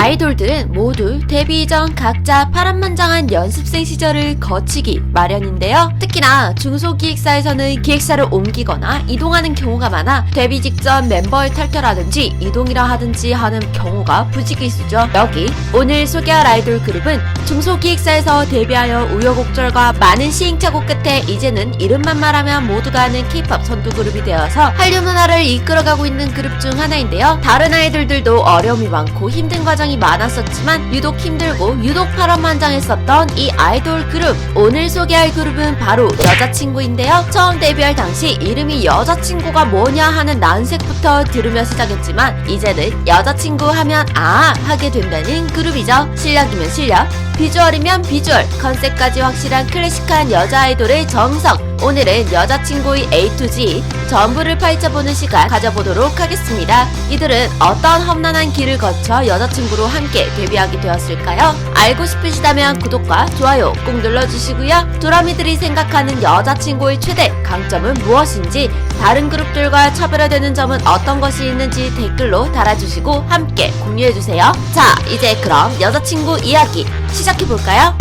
아이돌들은 모두 데뷔 이전 각자 파란만장한 연습생 시절을 거치기 마련인데요. 특히나 중소기획사에서는 기획사를 옮기거나 이동하는 경우가 많아 데뷔 직전 멤버의 탈퇴라든지 이동이라 하든지 하는 경우가 부지기수죠. 여기 오늘 소개할 아이돌 그룹은 중소기획사에서 데뷔하여 우여곡절과 많은 시행착오 끝에 이제는 이름만 말하면 모두가 아는 K-POP 선두그룹이 되어서 한류 문화를 이끌어가고 있는 그룹 중 하나인데요. 다른 아이돌들도 어려움이 많고 힘든 과정이 많았었지만 유독 힘들고 유독 파란만장했었던 이 아이돌 그룹. 오늘 소개할 그룹은 바로 여자친구인데요. 처음 데뷔할 당시 이름이 여자친구가 뭐냐 하는 난색부터 들으며 시작했지만 이제는 여자친구 하면 아 하게 된다는 그룹이죠. 실력이면 실력, 비주얼이면 비주얼, 컨셉까지 확실한 클래식한 여자 아이돌의 정석. 오늘은 여자친구의 A to Z 전부를 파헤쳐보는 시간 가져보도록 하겠습니다. 이들은 어떤 험난한 길을 거쳐 여자친구로 함께 데뷔하게 되었을까요? 알고 싶으시다면 구독과 좋아요 꼭 눌러주시고요. 두라미들이 생각하는 여자친구의 최대 강점은 무엇인지, 다른 그룹들과 차별화되는 점은 어떤 것이 있는지 댓글로 달아주시고 함께 공유해주세요. 자, 이제 그럼 여자친구 이야기 시작해볼까요?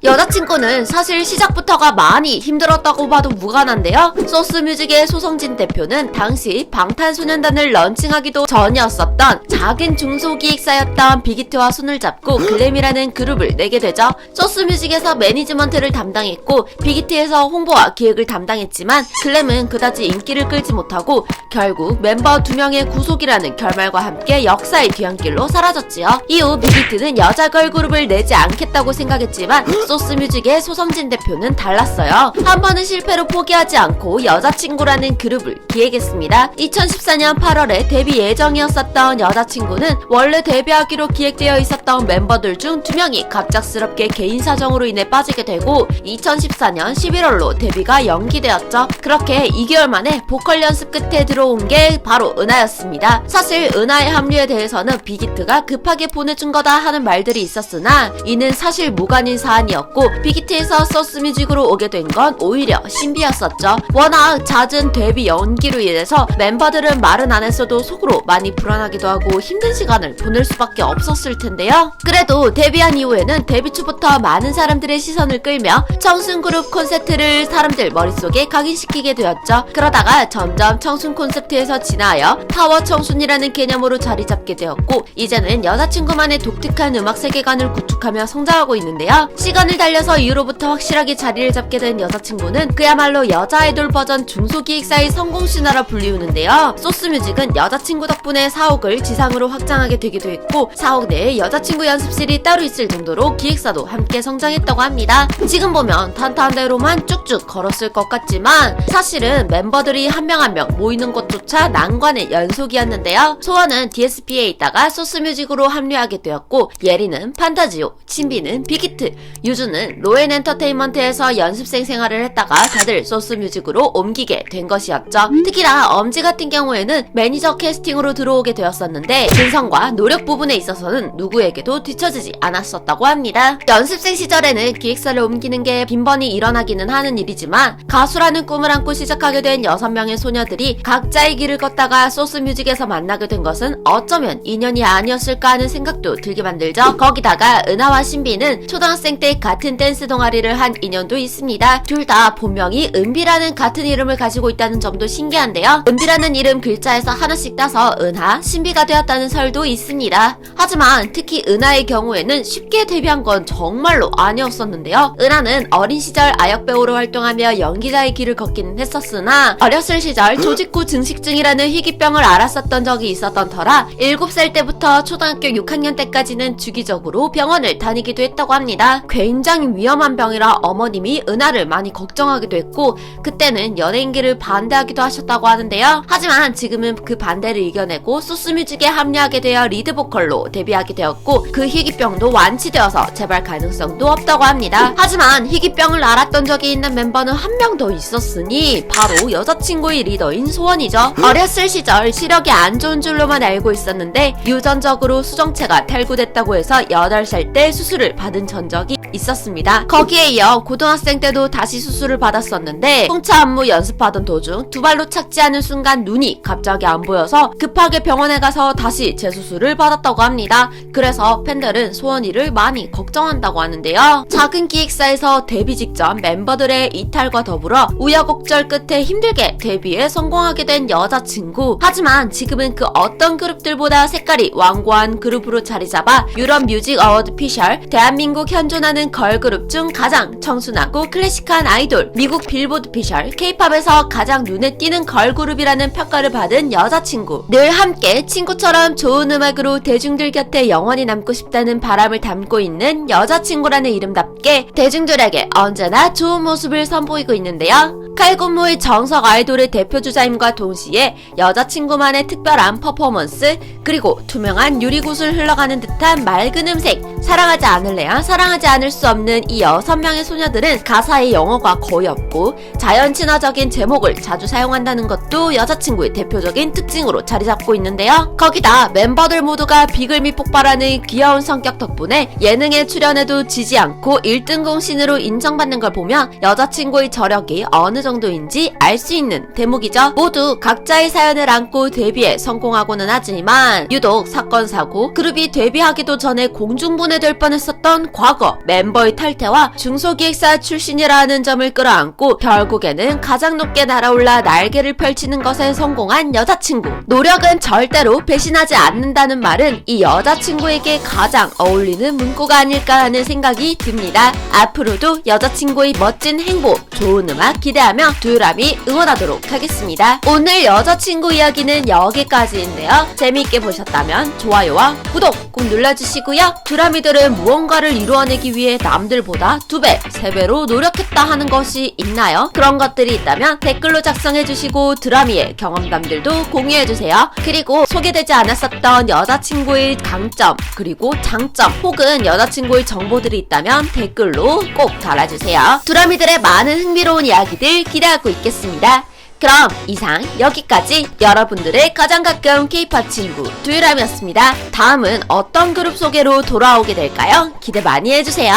여자친구는 사실 시작부터가 많이 힘들었다고 봐도 무관한데요. 소스뮤직의 소성진 대표는 당시 방탄소년단을 런칭하기도 전이었었던 작은 중소기획사였던 빅히트와 손을 잡고 글램이라는 그룹을 내게 되죠. 소스뮤직에서 매니지먼트를 담당했고 빅히트에서 홍보와 기획을 담당했지만 글램은 그다지 인기를 끌지 못하고 결국 멤버 2명의 구속이라는 결말과 함께 역사의 뒤안길로 사라졌지요. 이후 빅히트는 여자 걸그룹을 내지 않겠다고 생각했지만 소스뮤직의 소성진 대표는 달랐어요. 한 번은 실패로 포기하지 않고 여자친구라는 그룹을 기획했습니다. 2014년 8월에 데뷔 예정이었었던 여자친구는 원래 데뷔하기로 기획되어 있었던 멤버들 중 2명이 갑작스럽게 개인 사정으로 인해 빠지게 되고 2014년 11월로 데뷔가 연기되었죠. 그렇게 2개월 만에 보컬 연습 끝에 들어온 게 바로 은하였습니다. 사실 은하의 합류에 대해서는 빅히트가 급하게 보내준 거다 하는 말들이 있었으나 이는 사실 무관인 사안이었고 빅히트에서 소스뮤직으로 오게 된 건 오히려 신비였었죠. 워낙 잦은 데뷔 연기로 인해서 멤버들은 말은 안 했어도 속으로 많이 불안하기도 하고 힘든 시간을 보낼 수밖에 없었을 텐데요. 그래도 데뷔한 이후에는 데뷔 초부터 많은 사람들의 시선을 끌며 청순 그룹 콘셉트를 사람들 머릿속에 각인시키게 되었죠. 그러다가 점점 청순 콘셉트에서 진화하여 파워 청순이라는 개념으로 자리 잡게 되었고 이제는 여자친구만의 독특한 음악 세계관을 구축하며 성장하고 있는데요. 시간을 달려서 이후로부터 확실하게 자리를 잡게 된 여자친구는 그야말로 여자 아이돌 버전 중소기획사의 성공 신화라 불리우는데요. 소스뮤직은 여자친구 덕분에 사옥을 지상으로 확장하게 되기도 했고 사옥 내에 여자친구 연습실이 따로 있을 정도로 기획사도 함께 성장했다고 합니다. 지금 보면 탄탄한 대로만 쭉쭉 걸었을 것 같지만 사실은 멤버들이 한 명 한 명 모이는 것조차 난관의 연속이었는데요. 소원은 DSP에 있다가 소스뮤직으로 합류하게 되었고 예리는 판타지오, 친비는 빅히트, 유주는 로엔 엔터테인먼트에서 연습생 생활을 했다가 다들 소스뮤직으로 옮기게 된 것이었죠. 특히나 엄지 같은 경우에는 매니저 캐스팅으로 들어오게 되었었는데 근성과 노력 부분에 있어서는 누구에게도 뒤처지지 않았었다고 합니다. 연습생 시절에는 기획사를 옮기는 게 빈번히 일어나기는 하는 일이지만 가수라는 꿈을 안고 시작하게 된 6명의 소녀들이 각자의 길을 걷다가 소스뮤직에서 만나게 된 것은 어쩌면 인연이 아니었을까 하는 생각도 들게 만들죠. 거기다가 은하와 신비는 초등학생 때 같은 댄스 동아리를 한 인연도 있습니다. 둘 다 본명이 은비라는 같은 이름을 가지고 있다는 점도 신기한데요. 은비라는 이름 글자에서 하나씩 따서 은하, 신비가 되었다는 설도 있습니다. 하지만 특히 은하의 경우에는 쉽게 데뷔한 건 정말로 아니었었는데요. 은하는 어린 시절 아역배우로 활동하며 연기자의 길을 걷기는 했었으나 어렸을 시절 조직후 증식증이라는 희귀병을 앓았었던 적이 있었던 터라 7살 때부터 초등학교 6학년 때까지는 주기적으로 병원을 다니기도 했다고 합니다. 굉장히 위험한 병이라 어머님이 은하를 많이 걱정하기도 했고 그때는 연예인기를 반대하기도 하셨다고 하는데요. 하지만 지금은 그 반대를 이겨내고 소스뮤직에 합류하게 되어 리드보컬로 데뷔하게 되었고 그 희귀병도 완치되어서 재발 가능성도 없다고 합니다. 하지만 희귀병을 앓았던 적이 있는 멤버는 한 명 더 있었으니 바로 여자친구의 리더인 소원이죠. 어렸을 시절 시력이 안 좋은 줄로만 알고 있었는데 유전적으로 수정체가 탈구됐다고 해서 8살 때 수술을 받은 전적이 있었습니다. 있었습니다. 거기에 이어 고등학생 때도 다시 수술을 받았었는데 풍차 안무 연습하던 도중 두 발로 착지하는 순간 눈이 갑자기 안 보여서 급하게 병원에 가서 다시 재수술을 받았다고 합니다. 그래서 팬들은 소원이를 많이 걱정한다고 하는데요. 작은 기획사에서 데뷔 직전 멤버들의 이탈과 더불어 우여곡절 끝에 힘들게 데뷔에 성공하게 된 여자친구. 하지만 지금은 그 어떤 그룹들보다 색깔이 완고한 그룹으로 자리잡아 유럽 뮤직 어워드 피셜, 대한민국 현존하는 걸그룹 중 가장 청순하고 클래식한 아이돌, 미국 빌보드 피셜, K-팝에서 가장 눈에 띄는 걸그룹이라는 평가를 받은 여자친구. 늘 함께 친구처럼 좋은 음악으로 대중들 곁에 영원히 남고 싶다는 바람을 담고 있는 여자친구라는 이름답게 대중들에게 언제나 좋은 모습을 선보이고 있는데요. 칼군무의 정석 아이돌의 대표주자임과 동시에 여자친구만의 특별한 퍼포먼스, 그리고 투명한 유리구슬 흘러가는 듯한 맑은 음색, 사랑하지 않을래야 사랑하지 않을 수 없는 이 6명의 소녀들은 가사에 영어가 거의 없고 자연 친화적인 제목을 자주 사용한다는 것도 여자친구의 대표적인 특징으로 자리잡고 있는데요. 거기다 멤버들 모두가 비글미 폭발하는 귀여운 성격 덕분에 예능에 출연해도 지지 않고 1등 공신으로 인정받는 걸 보면 여자친구의 저력이 어느 정도인지 알 수 있는 대목이죠. 모두 각자의 사연을 안고 데뷔에 성공하고는 하지만 유독 사건 사고, 그룹이 데뷔하기도 전에 공중분해될 뻔했었던 과거, 멤버의 탈퇴와 중소기획사 출신이라는 점을 끌어안고 결국에는 가장 높게 날아올라 날개를 펼치는 것에 성공한 여자친구. 노력은 절대로 배신하지 않는다는 말은 이 여자친구에게 가장 어울리는 문구가 아닐까 하는 생각이 듭니다. 앞으로도 여자친구의 멋진 행복, 좋은 음악 기대하며 두유람이 응원하도록 하겠습니다. 오늘 여자친구 이야기는 여기까지인데요. 재미있게 보셨다면 좋아요와 구독 꼭 눌러주시고요. 두라미들은 무언가를 이루어내기 위해 남들보다 2배, 3배로 노력했다 하는 것이 있나요? 그런 것들이 있다면 댓글로 작성해주시고 두라미의 경험담들도 공유해주세요. 그리고 소개되지 않았었던 여자친구의 강점, 그리고 장점, 혹은 여자친구의 정보들이 있다면 댓글로 꼭 달아주세요. 두라미들의 많은 흥미로운 이야기들 기대하고 있겠습니다. 그럼 이상 여기까지 여러분들의 가장 가까운 K-팝 친구 두유람이었습니다. 다음은 어떤 그룹 소개로 돌아오게 될까요? 기대 많이 해주세요.